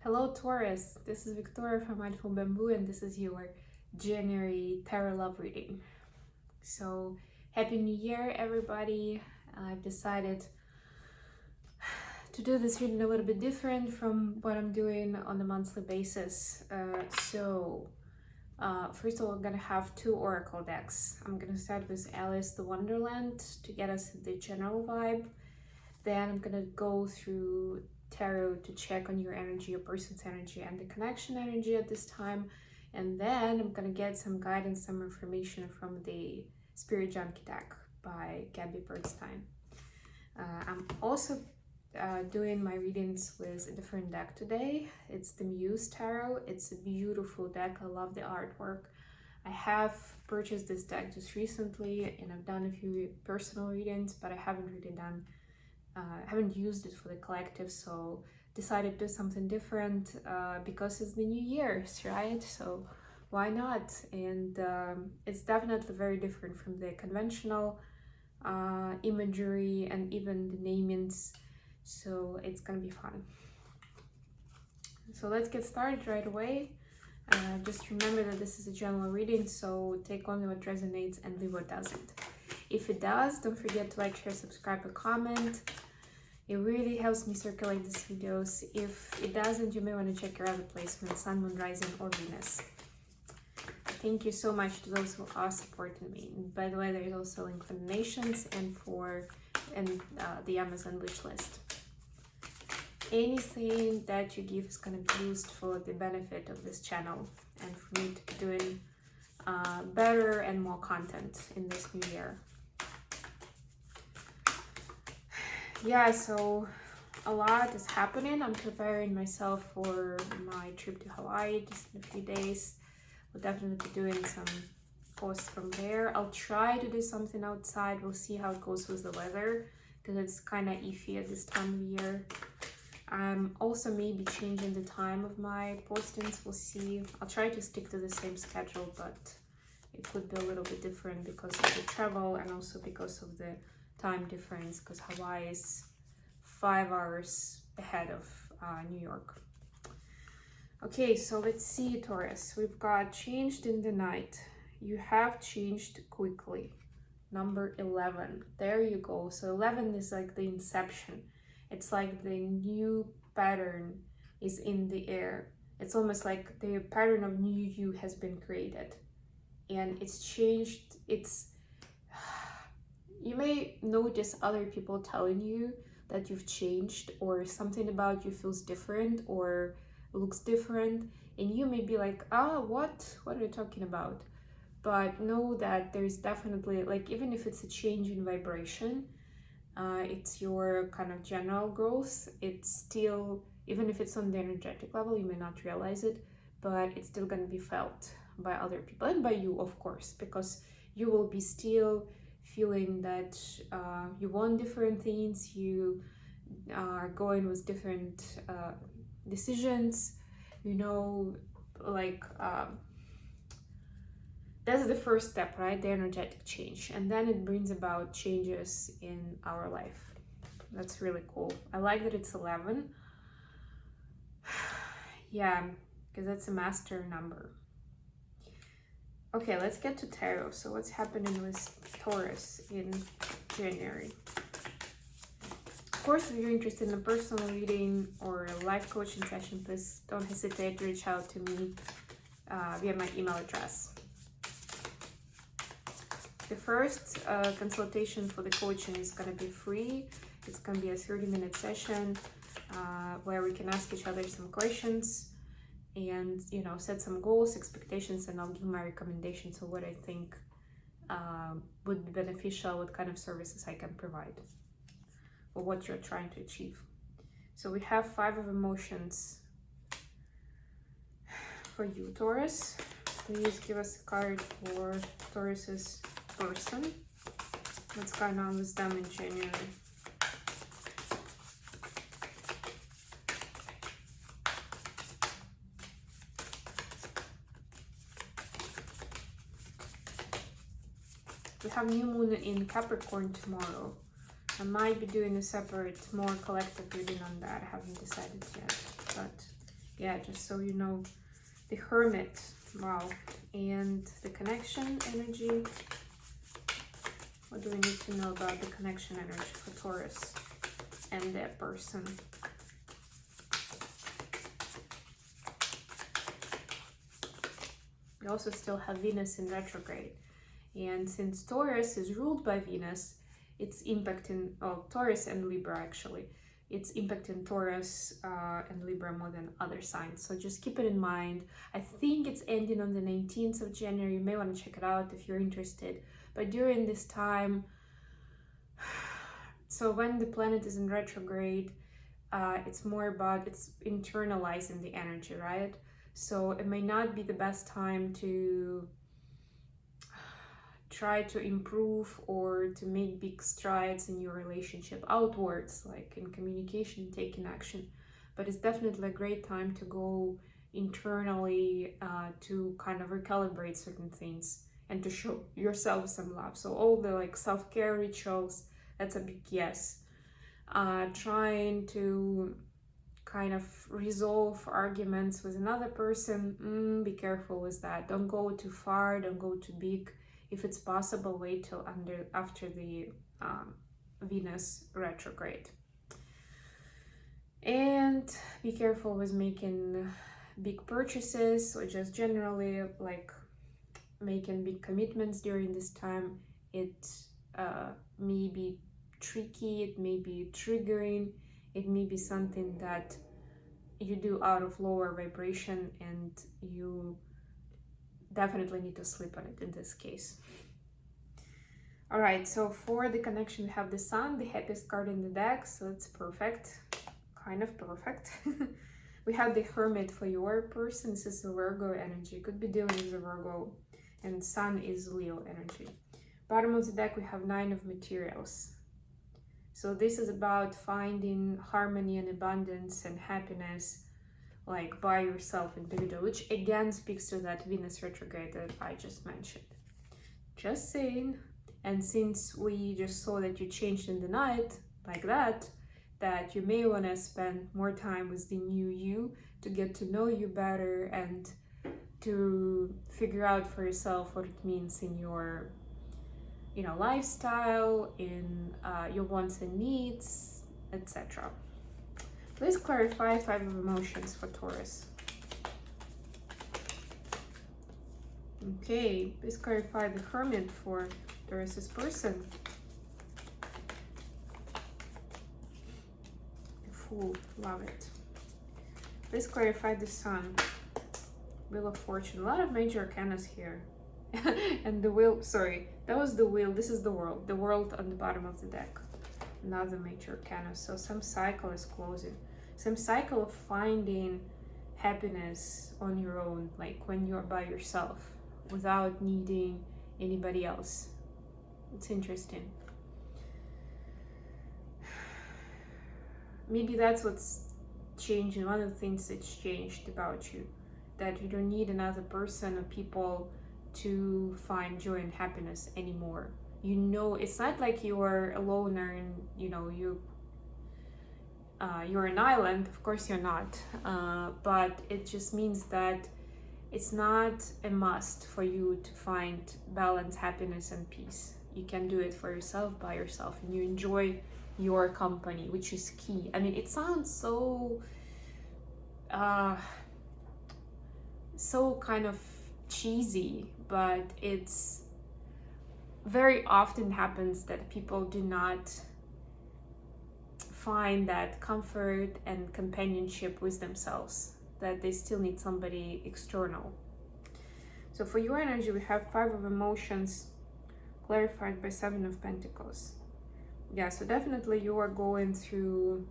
Hello Taurus, this is Victoria from Mindful Bamboo and this is your January Tarot Love reading. So, Happy New Year everybody. I've decided to do this reading a little bit different from what I'm doing on a monthly basis. First of all, I'm gonna have two oracle decks. I'm gonna start with Alice the Wonderland to get us the general vibe. Then I'm gonna go through tarot to check on your energy, your person's energy, and the connection energy at this time. And then I'm gonna get some guidance, some information from the Spirit Junkie deck by Gabby Bernstein. I'm also doing my readings with a different deck today. It's the Muse Tarot. It's a beautiful deck. I love the artwork. I have purchased this deck just recently and I've done a few personal readings, but I haven't really done haven't used it for the collective, so decided to do something different because it's the new year's, right? So why not? And it's definitely very different from the conventional imagery and even the namings, so it's gonna be fun. So let's get started right away. Just remember that this is a general reading, so take only what resonates and leave what doesn't. If it does, don't forget to like, share, subscribe, or comment. It really helps me circulate these videos. If it doesn't, you may want to check your other placements, Sun, Moon, Rising, or Venus. Thank you so much to those who are supporting me. And by the way, there is also a link for donations and for the Amazon wish list. Anything that you give is going to be used for the benefit of this channel and for me to be doing better and more content in this new year. Yeah, so a lot is happening. I'm preparing myself for my trip to Hawaii just in a few days. We'll definitely be doing some posts from there. I'll try to do something outside. We'll see how it goes with the weather because it's kind of iffy at this time of year. I'm also maybe changing the time of my postings. We'll see. I'll try to stick to the same schedule, but it could be a little bit different because of the travel and also because of the time difference, because Hawaii is 5 hours ahead of New York. Okay, so let's see, Taurus. We've got changed in the night. You have changed quickly. Number 11. There you go. So 11 is like the inception. It's like the new pattern is in the air. It's almost like the pattern of new you has been created. And it's changed. You may notice other people telling you that you've changed or something about you feels different or looks different, and you may be like, what are you talking about? But know that there's definitely, like, even if it's a change in vibration, it's your kind of general growth. It's still, even if it's on the energetic level, you may not realize it, but it's still going to be felt by other people and by you, of course, because you will be still feeling that you want different things, you are going with different decisions, that's the first step, right? The energetic change, and then it brings about changes in our life. That's really cool. I like that it's 11. Yeah, because that's a master number. Okay, let's get to tarot. So what's happening with Taurus in January? Of course, if you're interested in a personal reading or a life coaching session, please don't hesitate to reach out to me via my email address. The first consultation for the coaching is going to be free. It's going to be a 30-minute session where we can ask each other some questions and set some goals, expectations, and I'll give my recommendations of what I think would be beneficial, what kind of services I can provide or what you're trying to achieve. So we have 5 of emotions for you, Taurus. Please give us a card for Taurus's person. What's going on with them in January? We have new moon in Capricorn tomorrow. I might be doing a separate, more collective reading on that. I haven't decided yet, but yeah, just so you know, the Hermit. Wow. And the connection energy. What do we need to know about the connection energy for Taurus and that person? We also still have Venus in retrograde. And since Taurus is ruled by Venus, it's impacting, oh, Taurus and Libra actually. It's impacting Taurus and Libra more than other signs. So just keep it in mind. I think it's ending on the 19th of January. You may want to check it out if you're interested. But during this time, so when the planet is in retrograde, it's more about, it's internalizing the energy, right? So it may not be the best time to try to improve or to make big strides in your relationship outwards, like in communication, taking action. But it's definitely a great time to go internally to kind of recalibrate certain things and to show yourself some love. So all the like self-care rituals, that's a big yes. Trying to kind of resolve arguments with another person, be careful with that. Don't go too far, don't go too big. If it's possible, wait till after the Venus retrograde. And be careful with making big purchases or just generally like making big commitments during this time. It may be tricky, it may be triggering, it may be something that you do out of lower vibration, and you definitely need to sleep on it in this case. All right, so for the connection, we have the Sun, the happiest card in the deck, so it's perfect, kind of perfect. We have the Hermit for your person. This is a Virgo energy. Could be dealing with a Virgo, and Sun is Leo energy. Bottom of the deck, we have Nine of Materials. So this is about finding harmony and abundance and happiness, like by yourself, individual, which again speaks to that Venus retrograde that I just mentioned. Just saying. And since we just saw that you changed in the night like that, that you may want to spend more time with the new you to get to know you better and to figure out for yourself what it means in your lifestyle, in your wants and needs, etc. Please clarify Five of Emotions for Taurus. Okay, please clarify the Hermit for Taurus's person. The Fool, love it. Please clarify the Sun. Wheel of Fortune, a lot of major arcanas here. And the Wheel, sorry, that was the Wheel, this is the World on the bottom of the deck. Another major arcana, so some cycle is closing. Some cycle of finding happiness on your own, like when you're by yourself, without needing anybody else. It's interesting. Maybe that's what's changing, one of the things that's changed about you, that you don't need another person or people to find joy and happiness anymore. It's not like you're a loner and you're an island. Of course you're not, but it just means that it's not a must for you to find balance, happiness, and peace. You can do it for yourself, by yourself, and you enjoy your company, which is key. I mean, it sounds so kind of cheesy, but it's very often happens that people do not find that comfort and companionship with themselves, that they still need somebody external. So for your energy, we have Five of Emotions clarified by Seven of Pentacles. Yeah, so definitely you are going through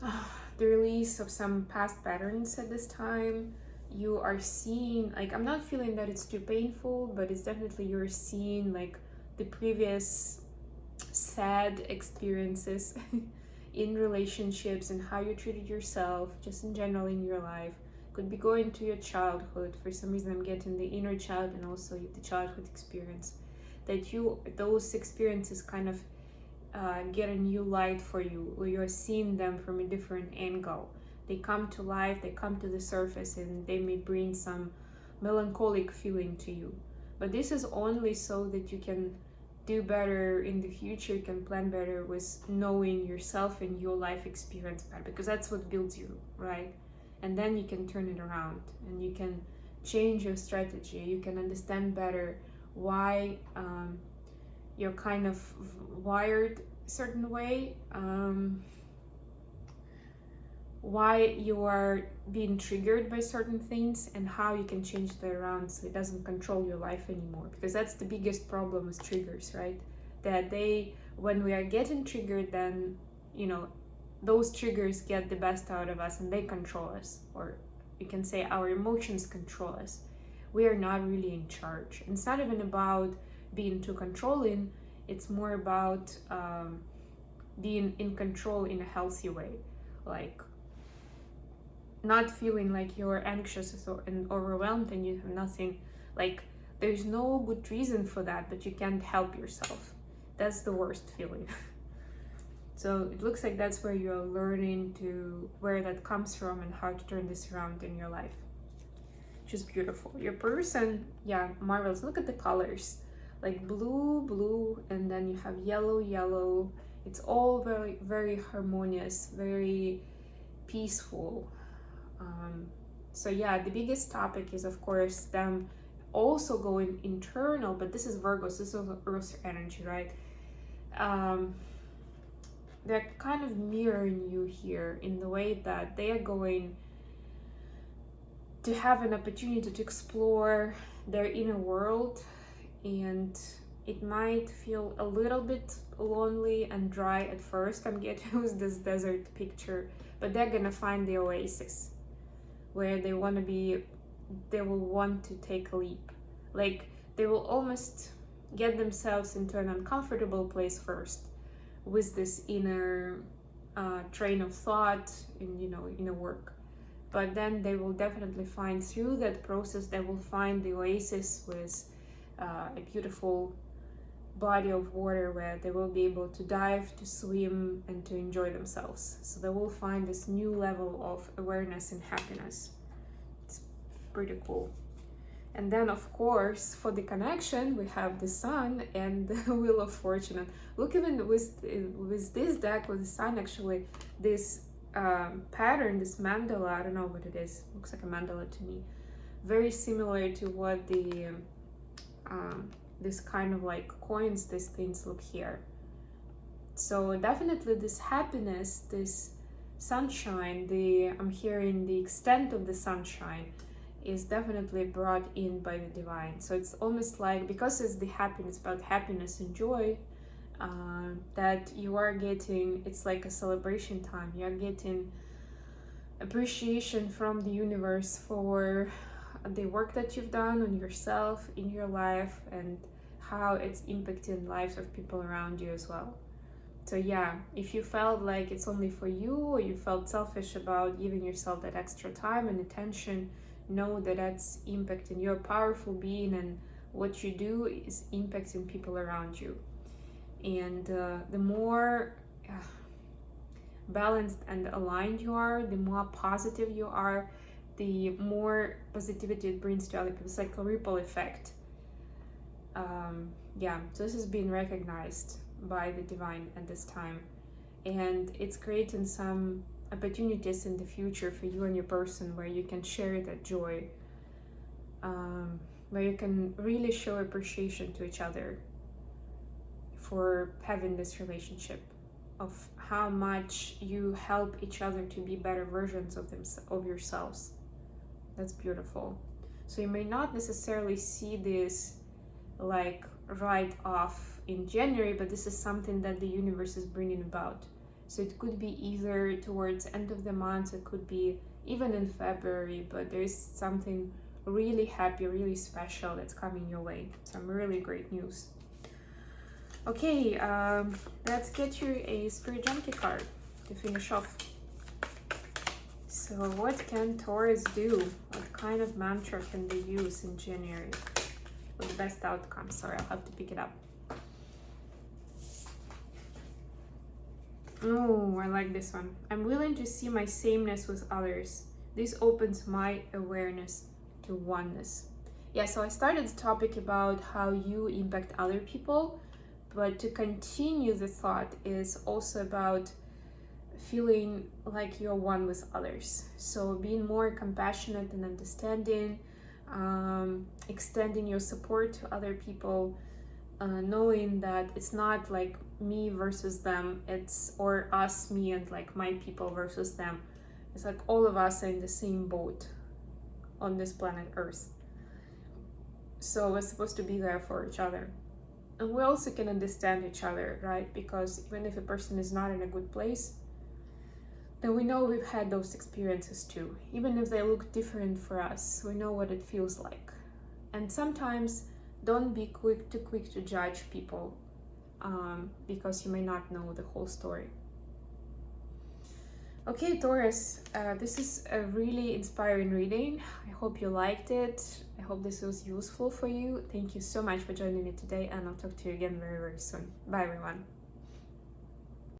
the release of some past patterns at this time. You are seeing, like, I'm not feeling that it's too painful, but it's definitely you're seeing like the previous sad experiences in relationships and how you treated yourself, just in general in your life. Could be going to your childhood. For some reason I'm getting the inner child and also the childhood experience, that those experiences kind of get a new light for you, or you're seeing them from a different angle, They come to life, they come to the surface, and they may bring some melancholic feeling to you. But this is only so that you can do better in the future, you can plan better with knowing yourself and your life experience better, because that's what builds you, right? And then you can turn it around and you can change your strategy. You can understand better why you're kind of wired a certain way, why you are being triggered by certain things, and how you can change that around so it doesn't control your life anymore. Because that's the biggest problem with triggers, right? That when we are getting triggered, then, you know, those triggers get the best out of us and they control us. Or you can say our emotions control us. We are not really in charge. And it's not even about being too controlling, it's more about being in control in a healthy way. Like, not feeling like you're anxious and overwhelmed and you have nothing, like there's no good reason for that, but you can't help yourself. That's the worst feeling. So it looks like that's where you're learning to, where that comes from and how to turn this around in your life, which is beautiful. Your person, yeah, marvelous. Look at the colors, like blue, and then you have yellow. It's all very, very harmonious, very peaceful. So yeah, the biggest topic is, of course, them also going internal, but this is Virgo, so this is Earth energy, right? They're kind of mirroring you here in the way that they are going to have an opportunity to explore their inner world, and it might feel a little bit lonely and dry at first. I'm getting with this desert picture, but they're gonna find the oasis where they want to be. They will want to take a leap. Like, they will almost get themselves into an uncomfortable place first with this inner train of thought and, you know, inner work. But then they will definitely find, through that process, they will find the oasis with a beautiful body of water where they will be able to dive, to swim, and to enjoy themselves. So they will find this new level of awareness and happiness. It's pretty cool. And then, of course, for the connection, we have the Sun and the Wheel of Fortune. And look, even with this deck, with the Sun, actually, this pattern, this mandala, I don't know what it is. Looks like a mandala to me. Very similar to what the this kind of like coins, these things look here. So definitely this happiness, this sunshine, I'm hearing the extent of the sunshine is definitely brought in by the divine. So it's almost like, because it's the happiness, about happiness and joy, that you are getting, it's like a celebration time. You're getting appreciation from the universe for the work that you've done on yourself, in your life, and how it's impacting lives of people around you as well. So yeah, if you felt like it's only for you, or you felt selfish about giving yourself that extra time and attention, know that that's impacting your powerful being, and what you do is impacting people around you. And the more balanced and aligned you are, the more positive you are, the more positivity it brings to other people. It's like a ripple effect. Yeah, so this is being recognized by the divine at this time, and it's creating some opportunities in the future for you and your person where you can share that joy, where you can really show appreciation to each other for having this relationship, of how much you help each other to be better versions of yourselves. That's beautiful. So you may not necessarily see this like right off in January, but this is something that the universe is bringing about. So it could be either towards end of the month, it could be even in February, but there's something really happy, really special that's coming your way. Some really great news. Okay, let's get you a Spirit Junkie card to finish off. So what can Taurus do? What kind of mantra can they use in January for the best outcome? Sorry, I'll have to pick it up. Oh, I like this one. I'm willing to see my sameness with others. This opens my awareness to oneness. Yeah, so I started the topic about how you impact other people, but to continue the thought is also about feeling like you're one with others. So being more compassionate and understanding, extending your support to other people, knowing that it's not like me versus them, it's or us, me, and like my people versus them. It's like all of us are in the same boat on this planet Earth. So we're supposed to be there for each other. And we also can understand each other, right? Because even if a person is not in a good place, then we know we've had those experiences too. Even if they look different for us, we know what it feels like. And sometimes don't be too quick to judge people, because you may not know the whole story. Okay, Taurus, this is a really inspiring reading. I hope you liked it. I hope this was useful for you. Thank you so much for joining me today, and I'll talk to you again very, very soon. Bye, everyone.